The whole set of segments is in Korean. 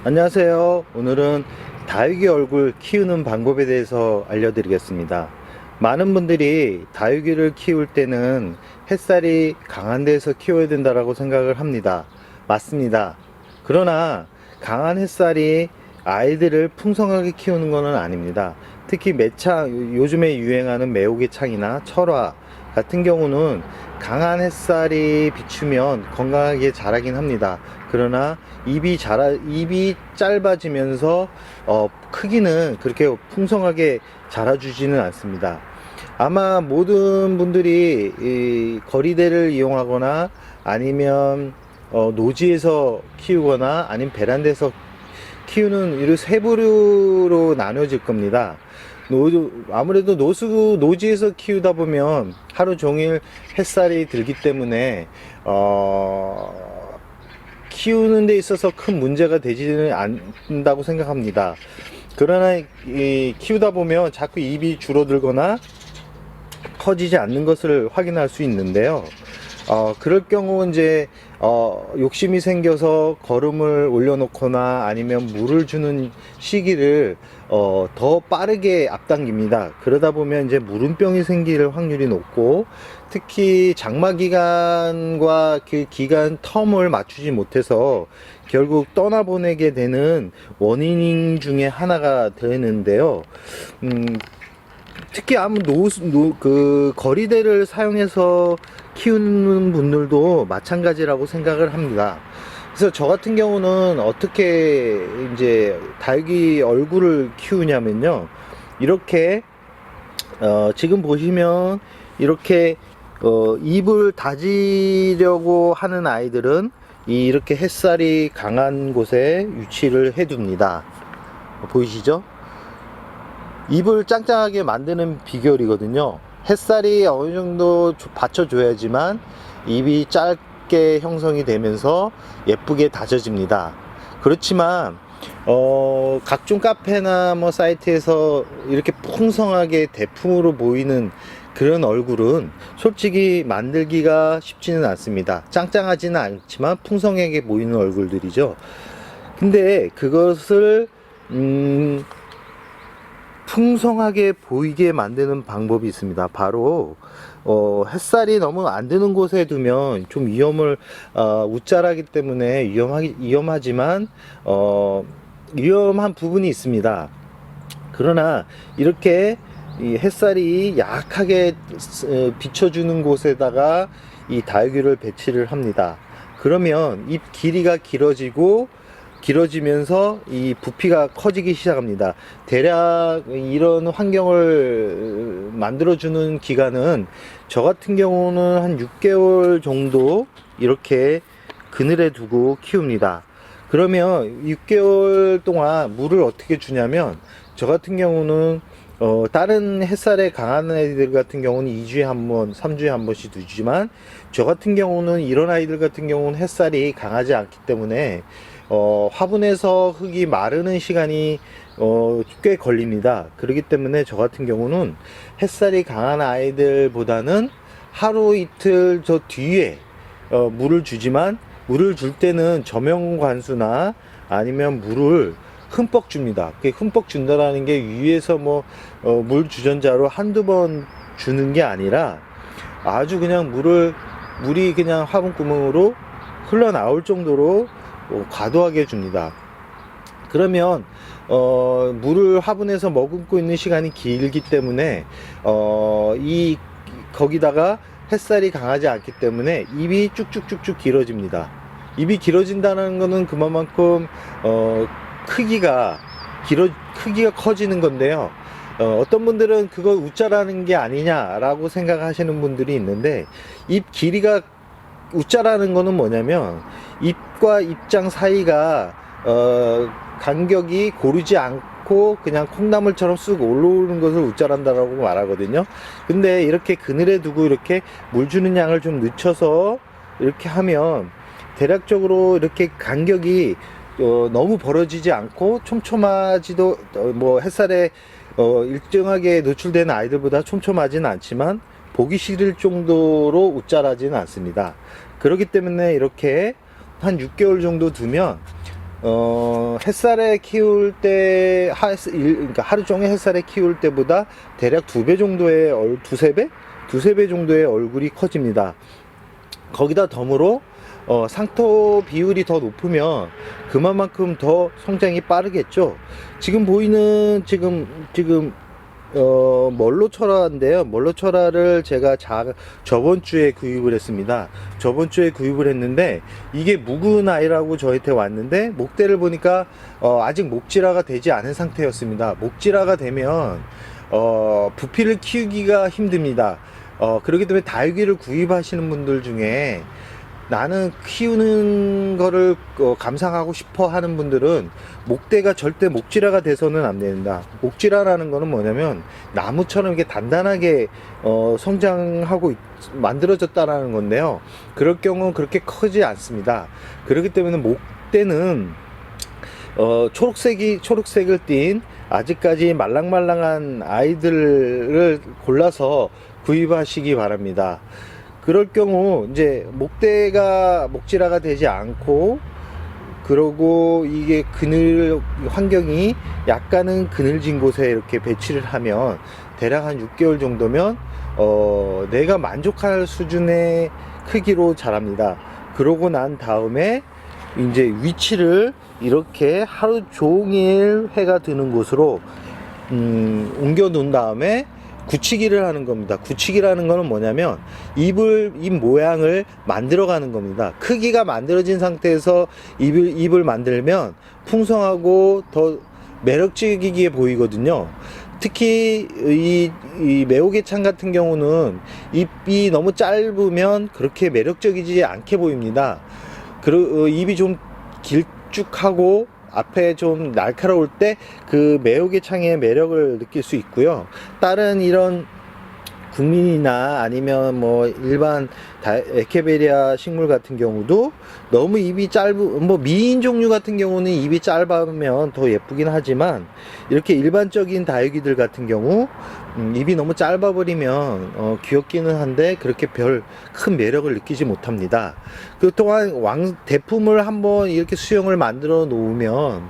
안녕하세요. 오늘은 다육이 얼굴 키우는 방법에 대해서 알려드리겠습니다. 많은 분들이 다육이를 키울 때는 햇살이 강한 데서 키워야 된다고 생각을 합니다. 맞습니다. 그러나 강한 햇살이 아이들을 풍성하게 키우는 것은 아닙니다. 특히 요즘에 유행하는 매혹의 창이나 철화 같은 경우는 강한 햇살이 비추면 건강하게 자라긴 합니다. 그러나 입이 짧아지면서 크기는 그렇게 풍성하게 자라주지는 않습니다. 아마 모든 분들이 이 거리대를 이용하거나 아니면 노지에서 키우거나 아니면 베란다에서 키우는 이런 세 부류로 나눠질 겁니다. 아무래도 노지에서 키우다 보면 하루 종일 햇살이 들기 때문에 키우는 데 있어서 큰 문제가 되지는 않는다고 생각합니다. 그러나 키우다 보면 자꾸 입이 줄어들거나 커지지 않는 것을 확인할 수 있는데요. 그럴 경우 이제 욕심이 생겨서 거름을 올려놓거나 아니면 물을 주는 시기를 더 빠르게 앞당깁니다. 그러다 보면 이제 물음병이 생길 확률이 높고, 특히 장마 기간과 그 기간 텀을 맞추지 못해서 결국 떠나보내게 되는 원인 중에 하나가 되는데요. 특히 아무 거리대를 사용해서 키우는 분들도 마찬가지라고 생각을 합니다. 그래서 저 같은 경우는 어떻게 이제 다육이 얼굴을 키우냐면요. 이렇게 지금 보시면 이렇게 잎을 다지려고 하는 아이들은 이렇게 햇살이 강한 곳에 위치를 해 둡니다. 보이시죠? 잎을 짱짱하게 만드는 비결이거든요. 햇살이 어느 정도 받쳐줘야지만 잎이 짧게 형성이 되면서 예쁘게 다져집니다. 그렇지만 각종 카페나 뭐 사이트에서 이렇게 풍성하게 대품으로 보이는 그런 얼굴은 솔직히 만들기가 쉽지는 않습니다. 짱짱하지는 않지만 풍성하게 보이는 얼굴들이죠. 근데 그것을 풍성하게 보이게 만드는 방법이 있습니다. 바로 햇살이 너무 안 드는 곳에 두면 좀 웃자라기 때문에 위험하지만 위험한 부분이 있습니다. 그러나 이렇게 이 햇살이 약하게 비춰주는 곳에다가 이 다육이를 배치를 합니다. 그러면 잎 길이가 길어지면서 이 부피가 커지기 시작합니다. 대략 이런 환경을 만들어주는 기간은 저 같은 경우는 한 6개월 정도 이렇게 그늘에 두고 키웁니다. 그러면 6개월 동안 물을 어떻게 주냐면, 저 같은 경우는 다른 햇살에 강한 아이들 같은 경우는 2주에 한 번, 3주에 한 번씩 주지만, 저 같은 경우는 이런 아이들 같은 경우는 햇살이 강하지 않기 때문에 화분에서 흙이 마르는 시간이 꽤 걸립니다. 그렇기 때문에 저 같은 경우는 햇살이 강한 아이들보다는 하루 이틀 저 뒤에 물을 주지만, 물을 줄 때는 저명 관수나 아니면 물을 흠뻑 줍니다. 흠뻑 준다라는 게 위에서 물 주전자로 한두 번 주는 게 아니라 아주 그냥 물이 그냥 화분 구멍으로 흘러나올 정도로 과도하게 줍니다. 그러면 물을 화분에서 머금고 있는 시간이 길기 때문에 거기다가 햇살이 강하지 않기 때문에 잎이 쭉쭉쭉쭉 길어집니다. 잎이 길어진다는 것은 그만큼 크기가 커지는 건데요. 어떤 분들은 그거 웃자라는 게 아니냐라고 생각하시는 분들이 있는데, 잎 길이가 웃자라는 거는 뭐냐면 잎과 잎장 사이가 간격이 고르지 않고 그냥 콩나물처럼 쑥 올라오는 것을 웃자란다라고 말하거든요. 근데 이렇게 그늘에 두고 이렇게 물 주는 양을 좀 늦춰서 이렇게 하면 대략적으로 이렇게 간격이 너무 벌어지지 않고 촘촘하지도 햇살에 일정하게 노출되는 아이들보다 촘촘하지는 않지만 보기 싫을 정도로 웃자라지는 않습니다. 그렇기 때문에 이렇게 한 6개월 정도 두면 햇살에 키울 때, 그러니까 하루 종일 햇살에 키울 때보다 대략 2배 정도의, 2~3배? 2~3배 정도의 얼굴이 커집니다. 거기다 덤으로 상토 비율이 더 높으면 그만큼 더 성장이 빠르겠죠. 지금 보이는 멀로철화인데요. 멀로철화를 제가 저번 주에 구입을 했습니다. 저번 주에 구입을 했는데 이게 묵은 아이라고 저한테 왔는데 목대를 보니까 아직 목질화가 되지 않은 상태였습니다. 목질화가 되면 부피를 키우기가 힘듭니다. 그렇기 때문에 다육이를 구입하시는 분들 중에 나는 키우는 거를 감상하고 싶어 하는 분들은 목대가 절대 목질화가 돼서는 안 된다. 목질화라는 거는 뭐냐면 나무처럼 이렇게 단단하게 성장하고 만들어졌다라는 건데요. 그럴 경우는 그렇게 크지 않습니다. 그렇기 때문에 목대는 초록색을 띤 아직까지 말랑말랑한 아이들을 골라서 구입하시기 바랍니다. 그럴 경우 이제 목대가 목질화가 되지 않고, 그러고 이게 그늘 환경이 약간은 그늘진 곳에 이렇게 배치를 하면 대략 한 6개월 정도면 내가 만족할 수준의 크기로 자랍니다. 그러고 난 다음에 이제 위치를 이렇게 하루 종일 해가 드는 곳으로 옮겨 놓은 다음에 굳히기를 하는 겁니다. 굳히기라는 거는 뭐냐면 잎 모양을 만들어 가는 겁니다. 크기가 만들어진 상태에서 잎을 만들면 풍성하고 더 매력적이게 보이거든요. 특히 이 매오개창 같은 경우는 잎이 너무 짧으면 그렇게 매력적이지 않게 보입니다. 잎이 좀 길쭉하고 앞에 좀 날카로울 때 그 매오개창의 매력을 느낄 수 있고요. 다른 이런 국민이나 아니면 뭐 일반 에케베리아 식물 같은 경우도 너무 잎이 뭐 미인 종류 같은 경우는 잎이 짧으면 더 예쁘긴 하지만 이렇게 일반적인 다육이들 같은 경우 잎이 너무 짧아 버리면 귀엽기는 한데 그렇게 별 큰 매력을 느끼지 못합니다. 그 또한 대품을 한번 이렇게 수영을 만들어 놓으면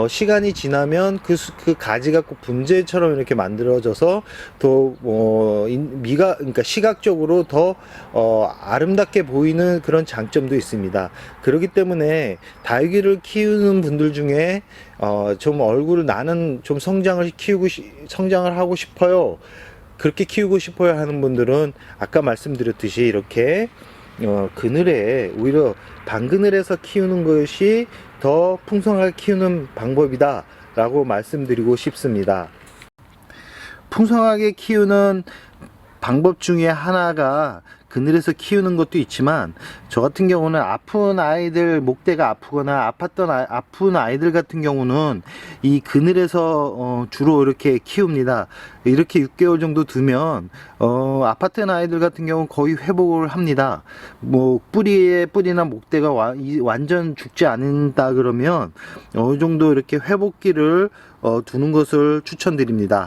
시간이 지나면 그 가지가 꼭 분재처럼 이렇게 만들어져서 더 그러니까 시각적으로 더 아름답게 보이는 그런 장점도 있습니다. 그렇기 때문에 다육이를 키우는 분들 중에 좀 나는 좀 성장을 하고 싶어요, 그렇게 키우고 싶어요 하는 분들은 아까 말씀드렸듯이 이렇게 그늘에, 오히려 반그늘에서 키우는 것이 더 풍성하게 키우는 방법이다 라고 말씀드리고 싶습니다. 풍성하게 키우는 방법 중에 하나가 그늘에서 키우는 것도 있지만, 저 같은 경우는 아픈 아이들, 목대가 아프거나 아픈 아이들 같은 경우는 이 그늘에서 주로 이렇게 키웁니다. 이렇게 6개월 정도 두면 아팠던 아이들 같은 경우는 거의 회복을 합니다. 뭐 뿌리나 목대가 완전 죽지 않는다 그러면 어느 정도 이렇게 회복기를 두는 것을 추천드립니다.